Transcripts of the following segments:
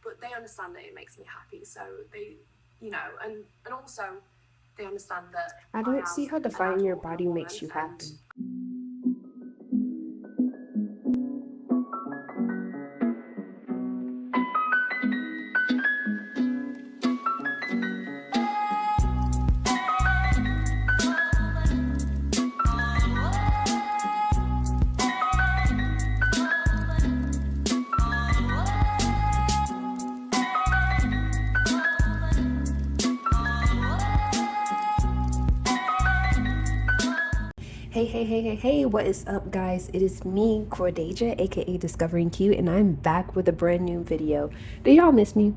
But they understand that it makes me happy, so they, and also they understand that I I don't see am how an defining your adult and a body makes woman, you and happy. Hey, what is up, guys? It is me, Cordasia, aka Discovering Q, and I'm back with a brand new video. Do y'all miss me?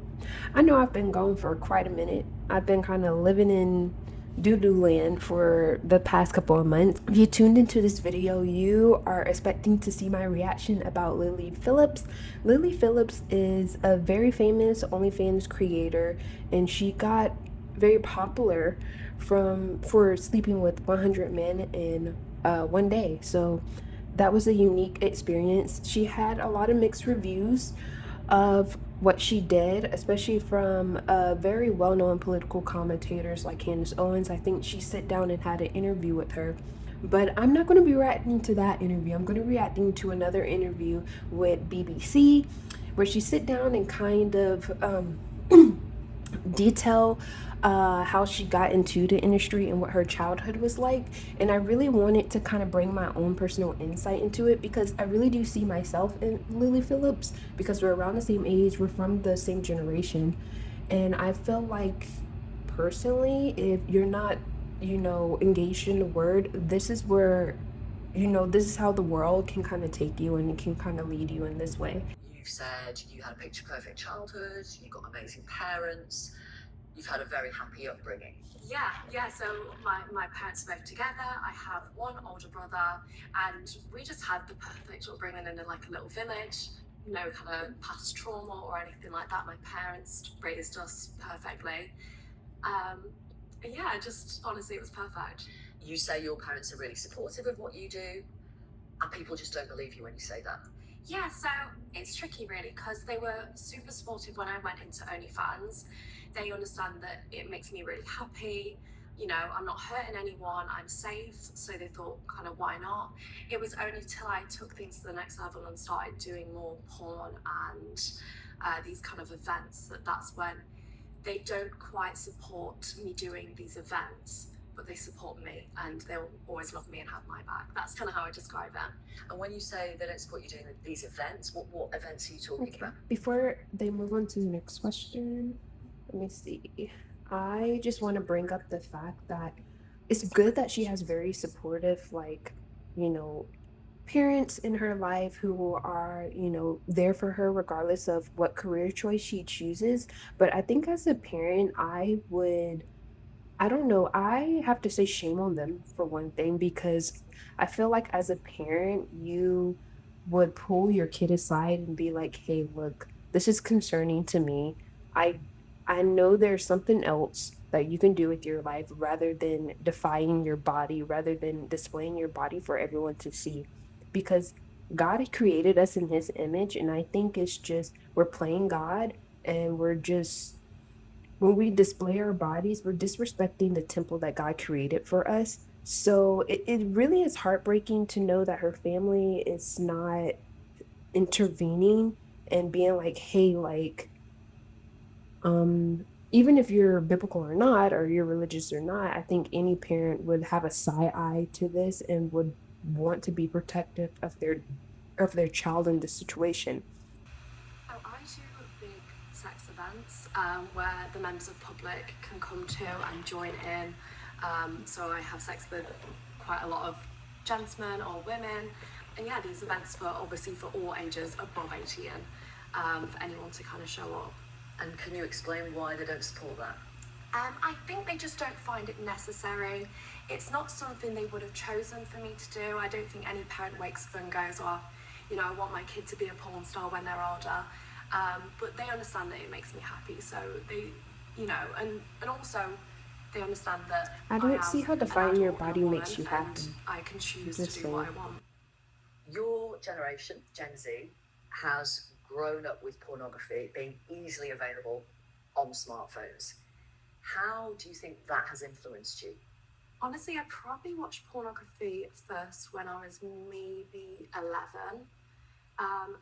I know I've been gone for quite a minute. I've been kind of living in doo-doo land for the past couple of months. If you tuned into this video, you are expecting to see my reaction about Lily Phillips. Lily Phillips is a very famous OnlyFans creator, and she got very popular for sleeping with 100 men in one day. So that was a unique experience. She had a lot of mixed reviews of what she did, especially from very well-known political commentators like Candace Owens. I think she sat down and had an interview with her. But I'm not going to be reacting to that interview. I'm going to be reacting to another interview with BBC where she sit down and kind of detail how she got into the industry and what her childhood was like. And I really wanted to kind of bring my own personal insight into it because I really do see myself in Lily Phillips because we're around the same age, we're from the same generation. And I feel like personally, if you're not, engaged in the word, this is where, this is how the world can kind of take you and it can kind of lead you in this way. You've said you had a picture perfect childhood, you got amazing parents, you've had a very happy upbringing. Yeah. So my parents live together. I have one older brother, and we just had the perfect upbringing in like a little village. No kind of past trauma or anything like that. My parents raised us perfectly. Yeah, just honestly, it was perfect. You say your parents are really supportive of what you do, and people just don't believe you when you say that. Yeah, so it's tricky really because they were super supportive when I went into OnlyFans. They understand that it makes me really happy. I'm not hurting anyone, I'm safe. So they thought, kind of, why not? It was only till I took things to the next level and started doing more porn and these kind of events that's when they don't quite support me doing these events, but they support me and they'll always love me and have my back. That's kind of how I describe it. And when you say they don't support you doing these events, what events are you talking about? Before they move on to the next question, let me see. I just want to bring up the fact that it's good that she has very supportive, like, you know, parents in her life who are, there for her regardless of what career choice she chooses. But I think as a parent, I don't know, I have to say shame on them for one thing, because I feel like as a parent, you would pull your kid aside and be like, "Hey, look, this is concerning to me. I I know there's something else that you can do with your life rather than defying your body, rather than displaying your body for everyone to see." Because God created us in his image, and I think it's just we're playing God, and we're just when we display our bodies, we're disrespecting the temple that God created for us. So it really is heartbreaking to know that her family is not intervening and being like, hey, like, even if you're biblical or not, or you're religious or not, I think any parent would have a side eye to this and would want to be protective of their child in this situation. Oh, I do big sex events where the members of the public can come to and join in. So I have sex with quite a lot of gentlemen or women. And yeah, these events obviously for all ages above 18, for anyone to kind of show up. And can you explain why they don't support that? I think they just don't find it necessary. It's not something they would have chosen for me to do. I don't think any parent wakes up and goes, oh, I want my kid to be a porn star when they're older. But they understand that it makes me happy. So they, and also they understand that I don't see how defining your an adult and a body woman, makes you happy. and I can choose Just to do what I saying. want. Your generation, Gen Z, has grown up with pornography being easily available on smartphones. How do you think that has influenced you? Honestly, I probably watched pornography first when I was maybe 11.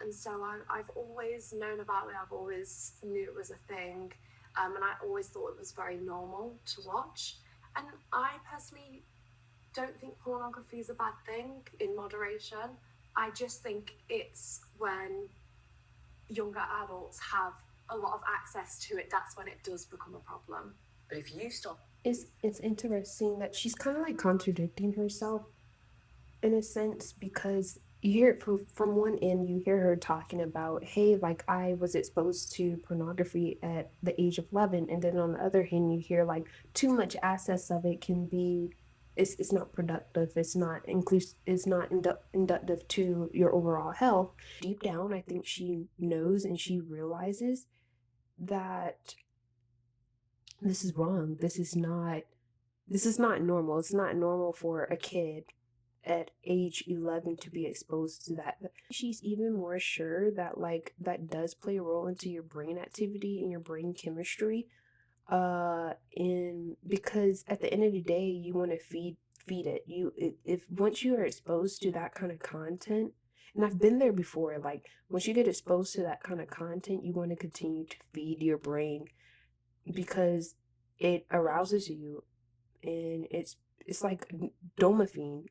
And so I've always known about it, I've always knew it was a thing, and I always thought it was very normal to watch. And I personally don't think pornography is a bad thing in moderation. I just think it's when younger adults have a lot of access to it, that's when it does become a problem. But if you stop... It's interesting that she's kind of like contradicting herself in a sense, because you hear it from one end, you hear her talking about, hey, like I was exposed to pornography at the age of 11, and then on the other hand you hear like too much access of it can be, it's not productive, it's not inclusive, it's not inductive to your overall health. Deep down I think she knows and she realizes that this is wrong, this is not normal. It's not normal for a kid at age 11 to be exposed to that. She's even more sure that like that does play a role into your brain activity and your brain chemistry. And because at the end of the day, you want to feed it. If once you are exposed to that kind of content, and I've been there before, like once you get exposed to that kind of content, you want to continue to feed your brain because it arouses you, and it's like dopamine,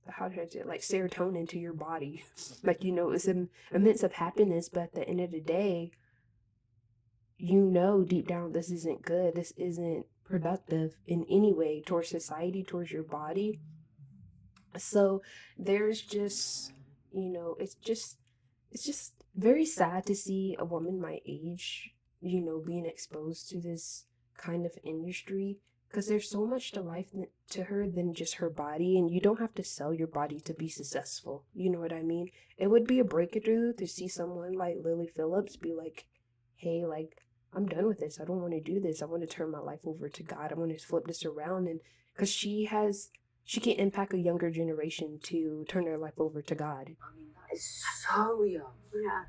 how should I say it? Like serotonin to your body. Like, it's an immense of happiness, but at the end of the day, deep down this isn't good, this isn't productive in any way towards society, towards your body. So there's just, it's just very sad to see a woman my age, being exposed to this kind of industry, because there's so much to life to her than just her body, and you don't have to sell your body to be successful. You know what I mean? It would be a breakthrough to see someone like Lily Phillips be like, hey, like, I'm done with this. I don't want to do this. I want to turn my life over to God. I want to flip this around. And because she can impact a younger generation to turn their life over to God. I mean, that is so young. Yeah.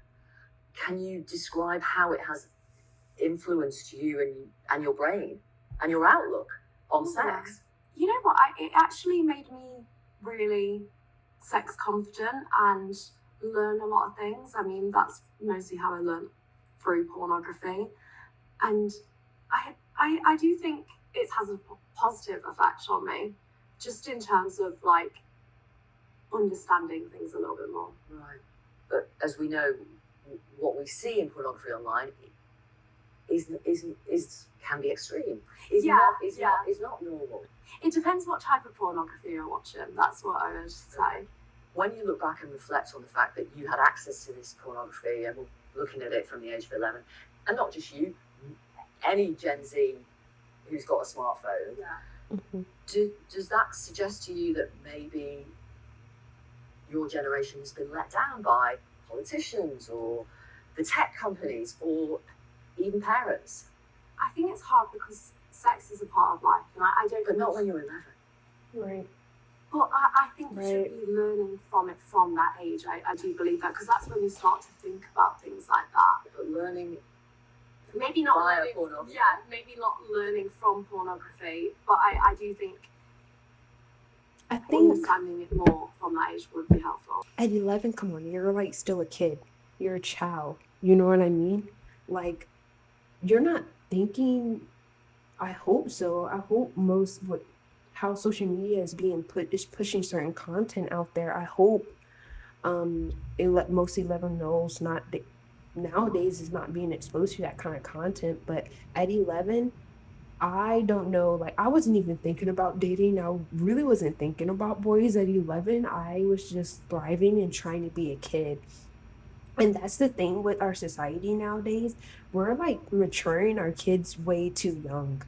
Can you describe how it has influenced you and your brain and your outlook on sex? You know what? It actually made me really sex confident and learn a lot of things. I mean, that's mostly how I learned through pornography. And I do think it has a positive effect on me, just in terms of like understanding things a little bit more. Right. But as we know, what we see in pornography online can be extreme. Is not normal. It depends what type of pornography you're watching. That's what I would say. When you look back and reflect on the fact that you had access to this pornography, and we're looking at it from the age of 11, and not just you, any Gen Z who's got a smartphone, does that suggest to you that maybe your generation has been let down by politicians or the tech companies or even parents? I think it's hard because sex is a part of life, and I don't. But not when you're 11. Right. But I think we should be learning from it from that age. I do believe that, because that's when you start to think about things like that. But learning, maybe not via learning, pornography. maybe not learning from pornography, but I do think understanding it more from that age would be helpful. At 11, come on, you're like still a kid. You're a child. You know what I mean? Like, you're not thinking. I hope so. I hope how social media is pushing certain content out there. I hope most 11-year-olds nowadays is not being exposed to that kind of content. But at 11, I don't know, like I wasn't even thinking about dating. I really wasn't thinking about boys at 11. I was just thriving and trying to be a kid. And that's the thing with our society nowadays. We're like maturing our kids way too young.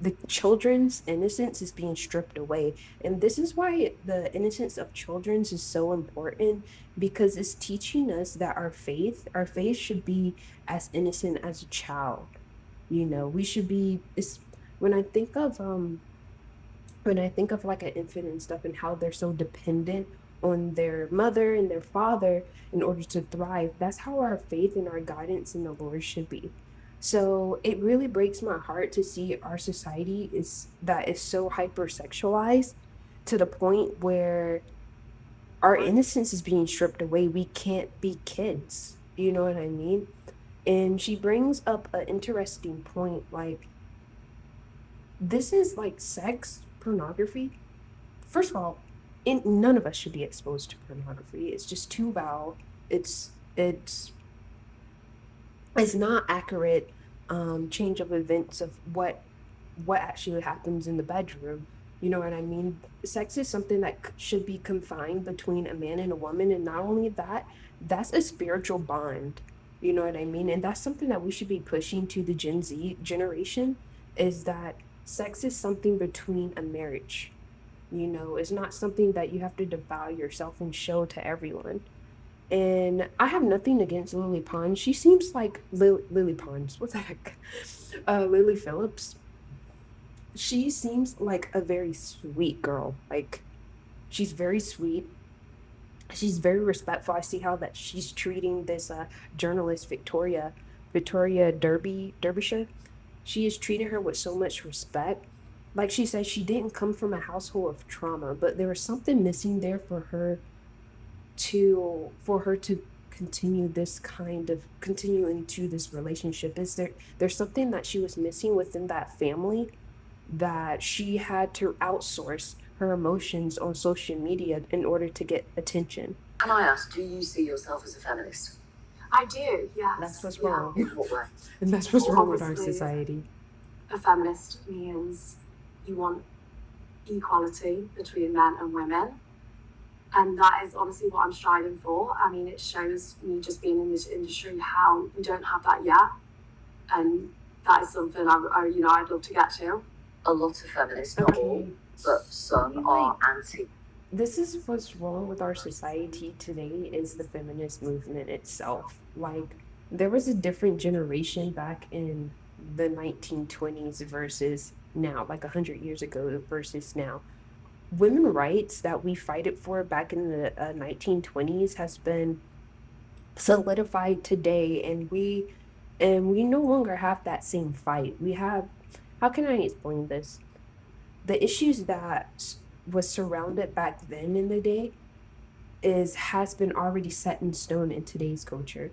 The children's innocence is being stripped away. And this is why the innocence of children is so important, because it's teaching us that our faith should be as innocent as a child. We should be, when I think of like an infant and stuff and how they're so dependent on their mother and their father in order to thrive. That's how our faith and our guidance in the Lord should be. So it really breaks my heart to see our society is so hypersexualized to the point where our innocence is being stripped away. We can't be kids. You know what I mean? And she brings up an interesting point, like this is like sex pornography. First of all, none of us should be exposed to pornography. It's just too foul. It's it's not accurate change of events of what actually happens in the bedroom. You know what I mean? Sex is something that should be confined between a man and a woman, and not only that, that's a spiritual bond. You know what I mean? And that's something that we should be pushing to the Gen Z generation, is that sex is something between a marriage. You know, it's not something that you have to devour yourself and show to everyone. And I have nothing against Lily Pons. She seems like Lily Pons. What the heck? Lily Phillips. She seems like a very sweet girl. Like, she's very sweet. She's very respectful. I see how that she's treating this journalist Victoria Derbyshire. She is treating her with so much respect. Like she said, she didn't come from a household of trauma, but there was something missing there for her to continue into this relationship. Is there's something that she was missing within that family, that she had to outsource her emotions on social media in order to get attention. Can I ask, do you see yourself as a feminist? I do, yes. That's what's Yeah. wrong. In what way? And that's what's wrong with our Obviously, society. A feminist means you want equality between men and women. And that is honestly what I'm striving for. I mean, it shows me just being in this industry how we don't have that yet. And that is something I'd love to get to. A lot of feminists, not all, but some are anti. This is what's wrong with our society today, is the feminist movement itself. Like, there was a different generation back in the 1920s versus now, like 100 years ago versus now. Women rights that we fight it for back in the 1920s has been solidified today, and we no longer have that same fight. We have, how can I explain this? The issues that was surrounded back then in the day has been already set in stone in today's culture.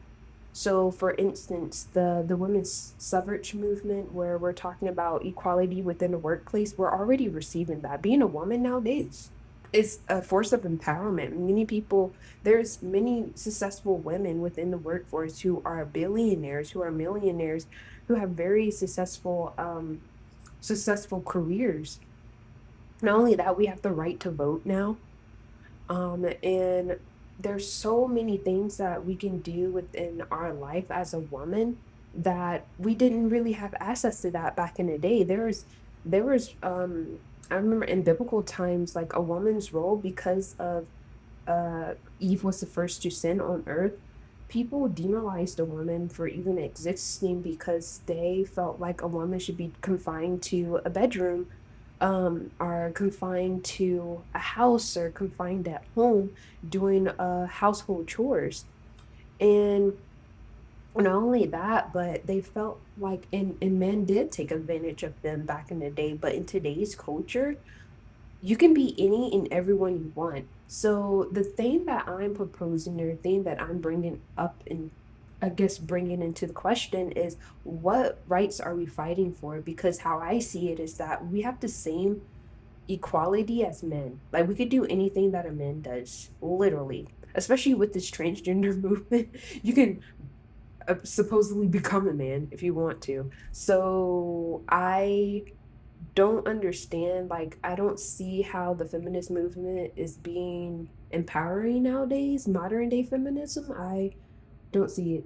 So, for instance, the women's suffrage movement, where we're talking about equality within the workplace, we're already receiving that. Being a woman nowadays is a force of empowerment. There's many successful women within the workforce who are billionaires, who are millionaires, who have very successful careers. Not only that, we have the right to vote now. And there's so many things that we can do within our life as a woman that we didn't really have access to that back in the day. There was I remember in biblical times, like a woman's role, because of Eve was the first to sin on earth. People demonized a woman for even existing because they felt like a woman should be confined to a bedroom, are confined to a house, or confined at home doing household chores. And not only that, but they felt like, and men did take advantage of them back in the day. But in today's culture, you can be any and everyone you want. So the thing that I'm proposing, or the thing that I'm bringing up, and I guess bringing into the question, is what rights are we fighting for? Because how I see it is that we have the same equality as men. Like, we could do anything that a man does, literally. Especially with this transgender movement, you can supposedly become a man if you want to. So I don't understand, like, I don't see how the feminist movement is being empowering nowadays. Modern day feminism, I don't see it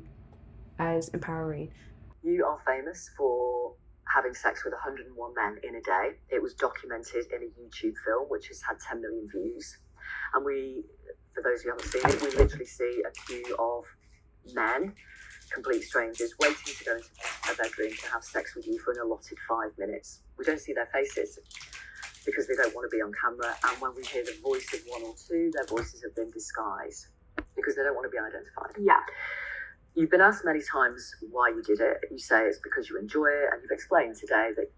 as empowering. You are famous for having sex with 101 men in a day. It was documented in a YouTube film which has had 10 million views. And for those who haven't seen it, we literally see a queue of men, complete strangers, waiting to go into a bedroom to have sex with you for an allotted 5 minutes. We don't see their faces. because they don't want to be on camera. And when we hear the voice of one or two, their voices have been disguised because they don't want to be identified. Yeah. You've been asked many times why you did it. You say it's because you enjoy it, and you've explained today that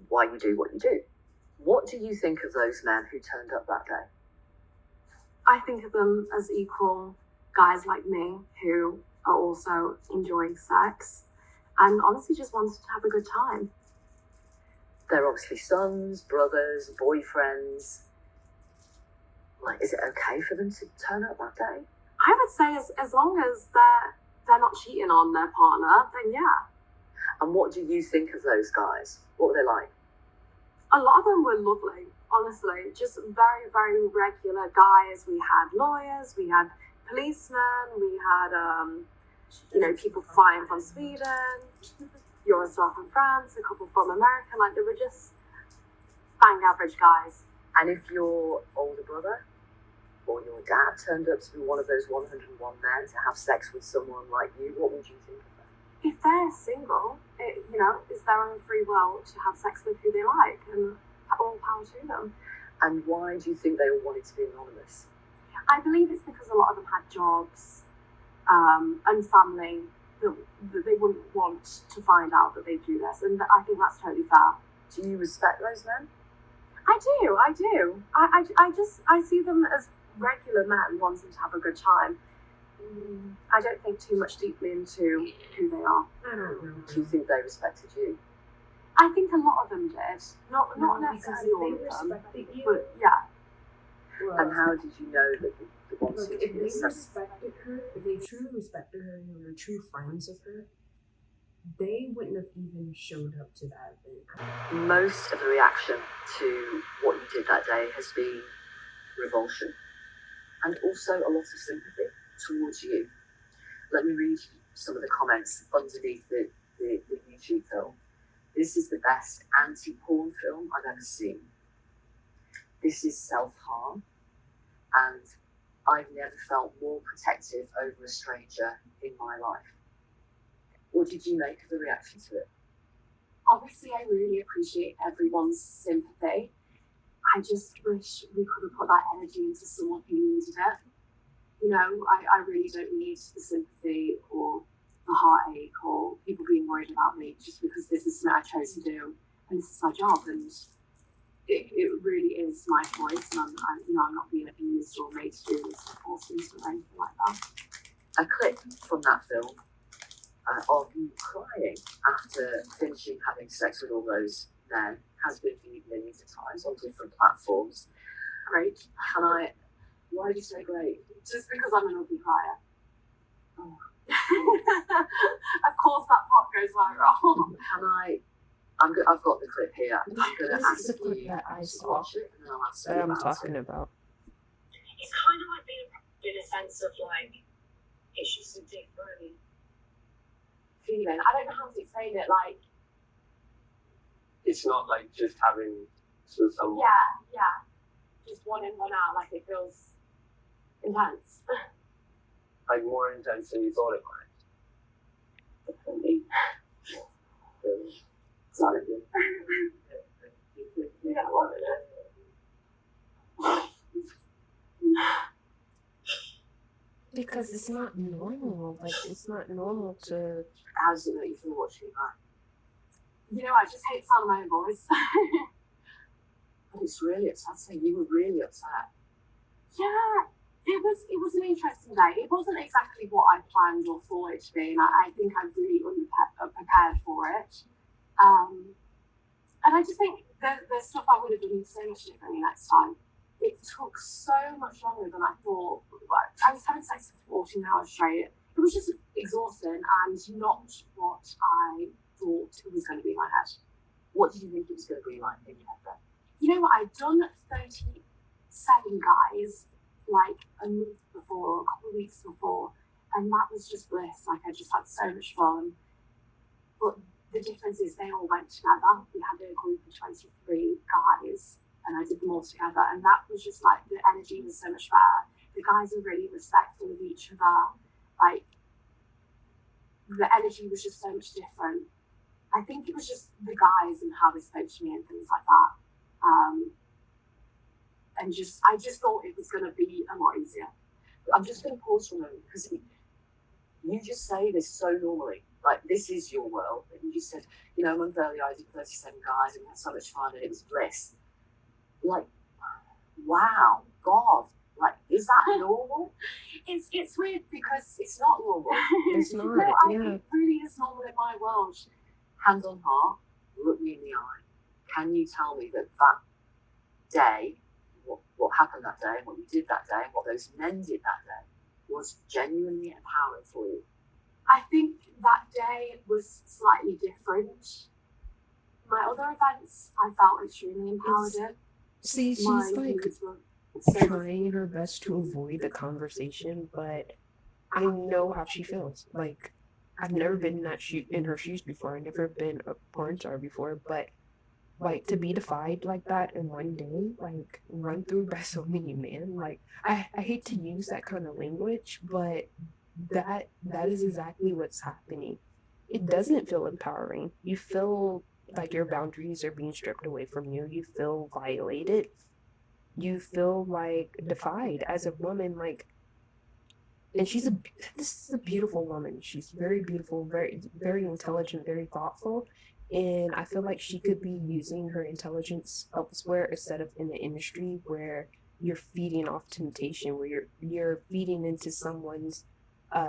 why you do what you do. What do you think of those men who turned up that day? I think of them as equal guys like me who are also enjoying sex and honestly just wanted to have a good time. They're obviously sons, brothers, boyfriends. Like, is it okay for them to turn up that day? I would say as long as they're not cheating on their partner, then yeah. And what do you think of those guys? What were they like? A lot of them were lovely, honestly. Just very, very regular guys. We had lawyers, we had policemen, we had, people flying from Sweden, Eurostar from France, a couple from America. Like, they were just bang average guys. And if your older brother or your dad turned up to be one of those 101 men to have sex with someone like you, what would you think of them? If they're single, it's their own free will to have sex with who they like, and all power to them. And why do you think they all wanted to be anonymous? I believe it's because a lot of them had jobs and family that they wouldn't want to find out that they do this, and I think that's totally fair. Do you respect those men? I do. I see them as regular men wanting to have a good time. I don't think too much deeply into who they are. I don't know. Do you think they respected you? I think a lot of them did. Not necessarily all because of them. if they respected you, But yeah. And how did you know that the ones Look, who if they respected her, if they truly respected her and were true friends of her, they wouldn't have even showed up to that event. Most of the reaction to what you did that day has been revulsion and also a lot of sympathy towards you. Let me read some of the comments underneath the YouTube film. This is the best anti-porn film I've ever seen. This is self-harm, and I've never felt more protective over a stranger in my life. What did you make of the reaction to it? Obviously, I really appreciate everyone's sympathy. I just wish we could have put that energy into someone who needed it. I really don't need the sympathy or the heartache or people being worried about me just because this is something I chose to do and this is my job, and it really is my choice, and I'm not being abused or made to do this or forced into or anything like that. A clip from that film of you crying after finishing having sex with all those men has been viewed millions of times on different platforms. Great. Why did you say great? Just because I'm an ugly crier. Oh. Of course that part goes viral. I've got the clip here. I'm going to This ask is the clip you that I to saw. watch it, and then I'll ask you That I'm about talking it. about. It's kind of like being a sense of like, it's just a different Feeling. I don't know how to explain it. Like, it's not like just having someone. yeah. Just one in, one out. Like, it feels intense. Like more intense than you thought it might. Definitely. Really. Sorry. Yeah, one minute. Because it's not normal. Like, it's not normal to. How does it make you feel watching it back? I just hate the sound of my own voice. But it's really upsetting. You were really upset. Yeah, it was an interesting day. It wasn't exactly what I planned or thought it to be, and I think I'm really prepared for it. And I just think there's stuff I would have done so much differently next time. It took so much longer than I thought. I was having sex for 14 hours straight. It was just exhausting and not what I thought it was going to be in my head. What did you think it was going to be like in your head then? You know what? I'd done 37 guys like a month before, or a couple of weeks before, and that was just bliss. Like, I just had so much fun. But the difference is they all went together. We had a group of 23 guys, and I did them all together, and that was just like, the energy was so much better. The guys were really respectful of each other. Like, the energy was just so much different. I think it was just the guys and how they spoke to me and things like that. and I just thought it was going to be a lot easier. I'm just going to pause for a moment because you just say this so normally. Like, this is your world. And you just said, you know, a month earlier I did 37 guys and we had so much fun and it was bliss. Like, wow, God, like, is that normal? It's weird because It's not normal. It's not, yeah. it really is normal in my world. Hand on heart, look me in the eye. Can you tell me that day, what happened that day, and what you did that day, and what those men did that day was genuinely empowering for you? I think that day was slightly different. My other events, I felt extremely empowered in. See, she's My like views were so trying her best to avoid the conversation, but I know how she feels. Like, I've never been in her shoes before. I've never been a porn star before, but like to be defied like that in one day, like run through by so many men, like I hate to use that kind of language, but that is exactly what's happening. It doesn't feel empowering. You feel like your boundaries are being stripped away from you. You feel violated. You feel like defied as a woman, like, and this is a beautiful woman. She's very beautiful, very intelligent, very thoughtful, and I feel like she could be using her intelligence elsewhere instead of in the industry where you're feeding off temptation, where you're feeding into someone's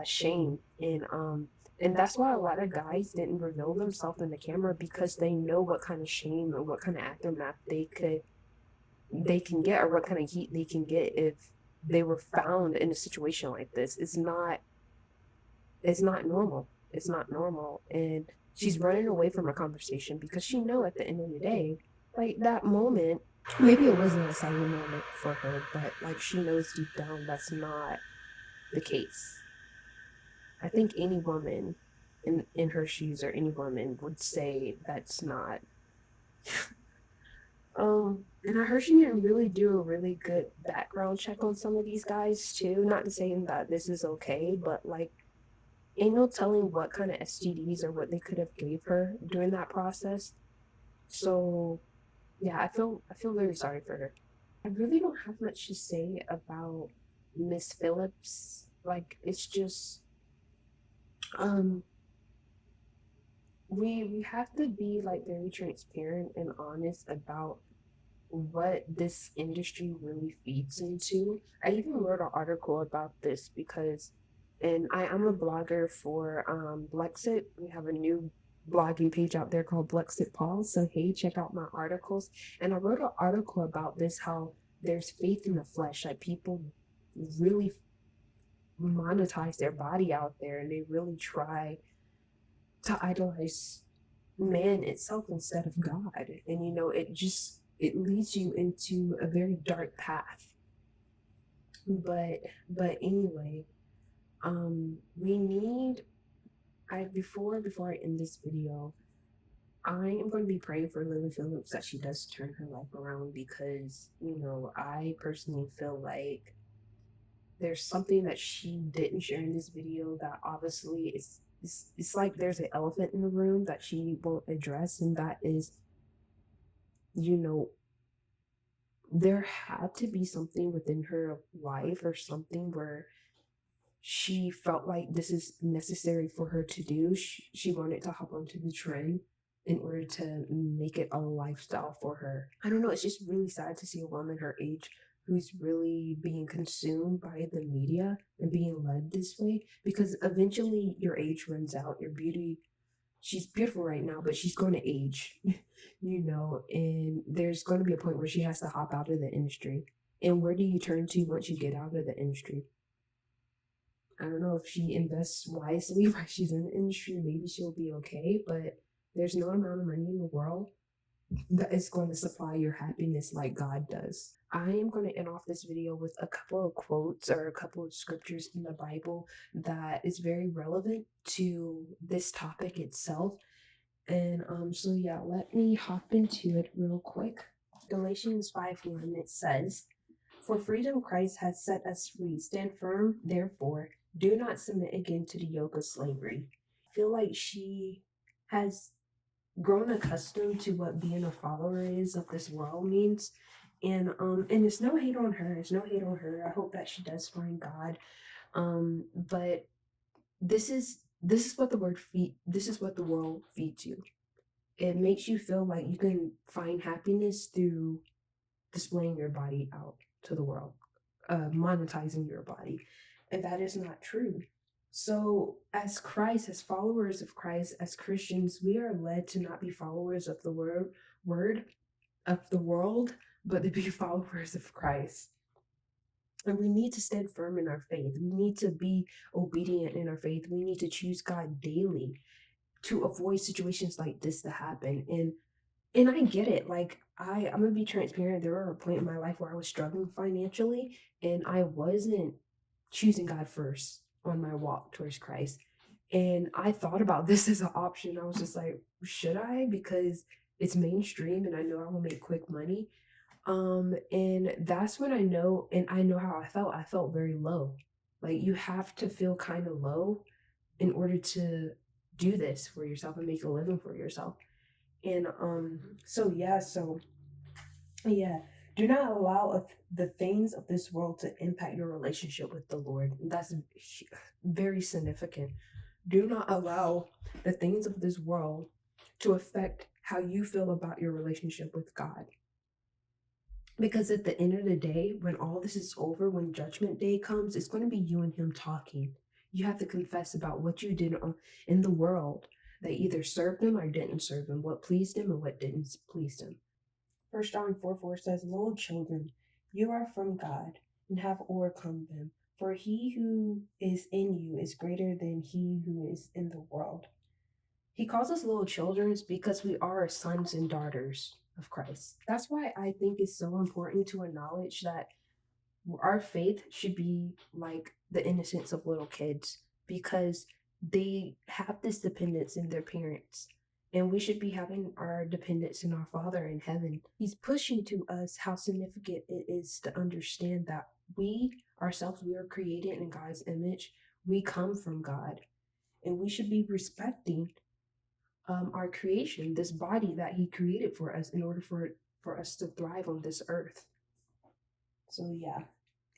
shame, and that's why a lot of guys didn't reveal themselves in the camera, because they know what kind of shame or what kind of aftermath they can get, or what kind of heat they can get if they were found in a situation like this. It's not normal. It's not normal. And she's running away from a conversation because she know at the end of the day, like, that moment, maybe it wasn't a silent moment for her, but like she knows deep down that's not the case. I think any woman in her shoes, or any woman, would say that's not. And I heard she didn't really do a really good background check on some of these guys too. Not to say that this is okay, but like, ain't no telling what kind of STDs or what they could have gave her during that process. So yeah, I feel very sorry for her. I really don't have much to say about Miss Phillips. Like, it's just we have to be like very transparent and honest about what this industry really feeds into. I even wrote an article about this because, and I'm a blogger for Blexit. We have a new blogging page out there called Blexit Paul. So hey, check out my articles. And I wrote an article about this, how there's faith in the flesh, like people really monetize their body out there, and they really try to idolize man itself instead of God. And you know, it leads you into a very dark path. But anyway, we need before I end this video, I am going to be praying for Lily Phillips that she does turn her life around, because, you know, I personally feel like there's something that she didn't share in this video that obviously it's like there's an elephant in the room that she won't address, and that is, you know, there had to be something within her life or something where she felt like this is necessary for her to do. She wanted to hop onto the trend in order to make it a lifestyle for her. I don't know, it's just really sad to see a woman her age who's really being consumed by the media and being led this way, because eventually your age runs out, your beauty. She's beautiful right now, but she's going to age, you know, and there's going to be a point where she has to hop out of the industry. And where do you turn to once you get out of the industry? I don't know, if she invests wisely while she's in the industry, maybe she'll be okay, but there's no amount of money in the world that is going to supply your happiness like God does. I am going to end off this video with a couple of quotes or a couple of scriptures in the Bible that is very relevant to this topic itself. And so yeah, let me hop into it real quick. Galatians 5:1, it says, "For freedom Christ has set us free. Stand firm, therefore. Do not submit again to the yoke of slavery." I feel like she has grown accustomed to what being a follower is of this world means, And it's no hate on her. It's no hate on her. I hope that she does find God. But this is what this is what the world feeds you. It makes you feel like you can find happiness through displaying your body out to the world, monetizing your body. And that is not true. So, as Christ, as followers of Christ, as Christians, we are led to not be followers of the word of the world, but to be followers of Christ. And we need to stand firm in our faith. We need to be obedient in our faith. We need to choose God daily to avoid situations like this to happen. And I get it. Like I'm gonna be transparent. There were a point in my life where I was struggling financially and I wasn't choosing God first on my walk towards Christ. And I thought about this as an option. I was just like, should I? Because it's mainstream and I know I will make quick money. And that's when I know how I felt. I felt very low. Like you have to feel kind of low in order to do this for yourself and make a living for yourself. And so yeah, do not allow the things of this world to impact your relationship with the Lord. That's very significant. Do not allow the things of this world to affect how you feel about your relationship with God. Because at the end of the day, when all this is over, when judgment day comes, it's going to be you and him talking. You have to confess about what you did in the world that either served him or didn't serve him, what pleased him and what didn't please him. 1 John 4:4 says, "Little children, you are from God and have overcome them, for he who is in you is greater than he who is in the world." He calls us little children because we are sons and daughters of Christ. That's why I think it's so important to acknowledge that our faith should be like the innocence of little kids, because they have this dependence in their parents. And we should be having our dependence in our Father in heaven. He's pushing to us how significant it is to understand that we ourselves, we are created in God's image. We come from God. And we should be respecting our creation, this body that he created for us in order for us to thrive on this earth. So yeah.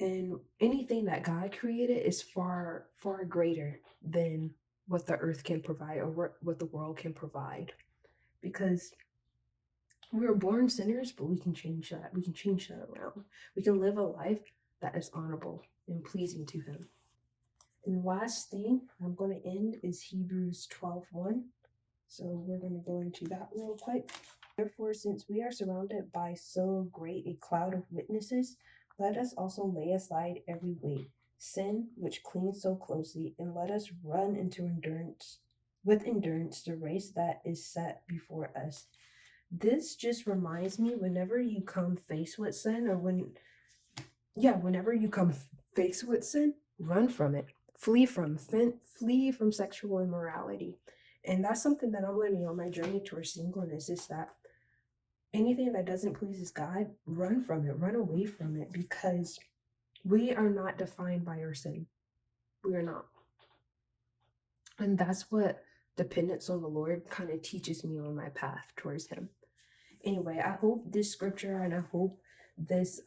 And anything that God created is far, far greater than what the earth can provide or what the world can provide. Because we were born sinners, but we can change that. We can change that around. We can live a life that is honorable and pleasing to him. And the last thing I'm going to end is Hebrews 12:1. So we're going to go into that real quick. Therefore, since we are surrounded by so great a cloud of witnesses, let us also lay aside every weight, sin which clings so closely, and let us run with endurance the race that is set before us. This just reminds me, whenever you come face with sin, whenever you come face with sin, run from it. Flee from sexual immorality. And that's something that I'm learning on my journey towards singleness, is that anything that doesn't please God, run from it, run away from it, because we are not defined by our sin. We are not. And that's what dependence on the Lord kind of teaches me on my path towards him. Anyway, I hope this scripture and I hope this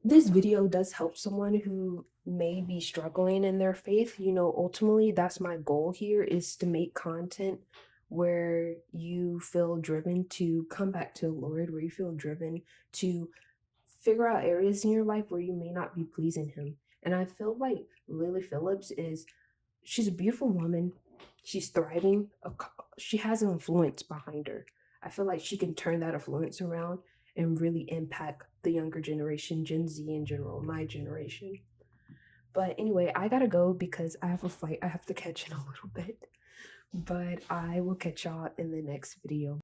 video does help someone who may be struggling in their faith. Ultimately, that's my goal here, is to make content where you feel driven to come back to the Lord, where you feel driven to figure out areas in your life where you may not be pleasing him. And I feel like Lily Phillips she's a beautiful woman. She's thriving. She has an influence behind her. I feel like she can turn that influence around and really impact the younger generation, Gen Z in general, my generation. But anyway, I gotta go because I have a flight I have to catch in a little bit. But I will catch y'all in the next video.